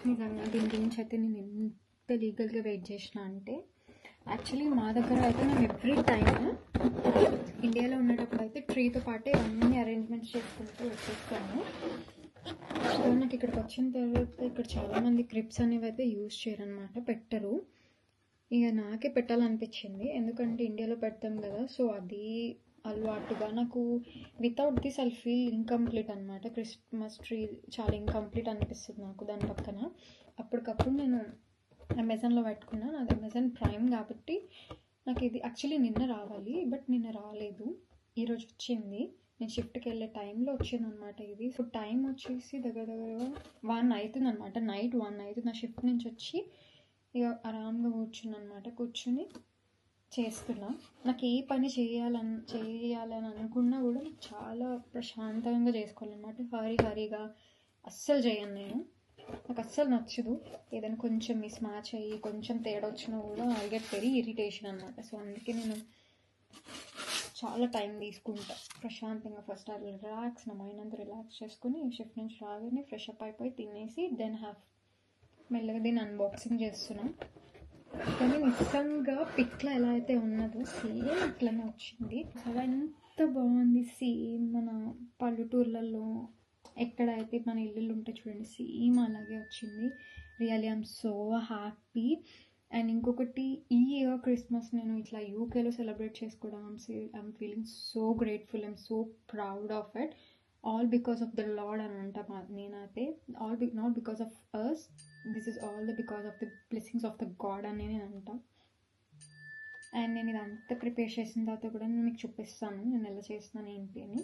నిజంగా దీని గురించి అయితే నేను ఎంత లీగల్గా వెయిట్ చేసిన అంటే, యాక్చువల్లీ మా దగ్గర అయితే నేను ఎవ్రీ టైమ్ ఇండియాలో ఉండేటప్పుడు అయితే ట్రీతో పాటే అన్ని అరేంజ్మెంట్స్ చేసుకుంటూ వచ్చేస్తాను. సో నాకు ఇక్కడికి వచ్చిన తర్వాత ఇక్కడ చాలామంది క్రిప్స్ అనేవి అయితే యూజ్ చేయరనమాట, పెట్టరు. ఇక నాకే పెట్టాలనిపించింది, ఎందుకంటే ఇండియాలో పెడతాం కదా. సో అది అలవాటుగా నాకు without this I feel incomplete అనమాట. క్రిస్మస్ ట్రీ చాలా ఇన్కంప్లీట్ అనిపిస్తుంది నాకు దాని పక్కన. అప్పటికప్పుడు నేను అమెజాన్లో పెట్టుకున్నాను, అది అమెజాన్ ప్రైమ్ కాబట్టి నాకు ఇది యాక్చువల్లీ నిన్న రావాలి, బట్ నిన్న రాలేదు, ఈరోజు వచ్చింది. నేను షిఫ్ట్కి వెళ్ళే టైంలో వచ్చింది అనమాట ఇది. సో టైం వచ్చేసి దగ్గర 1 అవుతుంది అనమాట, నైట్ 1 అవుతుంది. నా షిఫ్ట్ నుంచి వచ్చి ఇక ఆరామ్గా కూర్చుని చేస్తున్నా. నాకు ఏ పని చేయాలని అనుకున్నా కూడా నాకు చాలా ప్రశాంతంగా చేసుకోవాలన్నమాట. హరిగా అస్సలు చేయను నేను, నాకు అస్సలు నచ్చదు. ఏదైనా కొంచెం మిస్ మ్యాచ్ అయ్యి కొంచెం తేడా వచ్చినా కూడా ఐ గెట్ వెరీ ఇరిటేషన్ అనమాట. సో అందుకే నేను చాలా టైం తీసుకుంటా ప్రశాంతంగా. ఫస్ట్ నా మైండ్ అంతా రిలాక్స్ చేసుకుని షిఫ్ట్ నుంచి రాగానే ఫ్రెష్ అప్ అయిపోయి తినేసి దెన్ మెల్లగా దీన్ని అన్బాక్సింగ్ చేస్తున్నాం. కానీ నిజంగా పిక్లో ఎలా అయితే ఉన్నదో సేమ్ అట్లనే వచ్చింది. చాలా ఎంత బాగుంది, సేమ్ మన పల్లెటూర్లలో ఎక్కడైతే మన ఇల్లులు ఉంటాయి చూడండి, సేమ్ అలాగే వచ్చింది. Really I'm so happy. And ఇంకొకటి, ఈ ఇయర్ క్రిస్మస్ నేను ఇట్లా యూకేలో సెలబ్రేట్ చేసుకోవడం, I'm feeling so grateful, I'm so proud of it. All because of the lord అని అంట నేనైతే. Not because of us, this is all because of the blessings of the god అని నేను అంట. అండ్ నేను ఇదంతా ప్రిపేర్ చేసిన తర్వాత కూడా నేను మీకు చూపిస్తాను నేను ఎలా చేస్తున్నాను ఏంటి అని.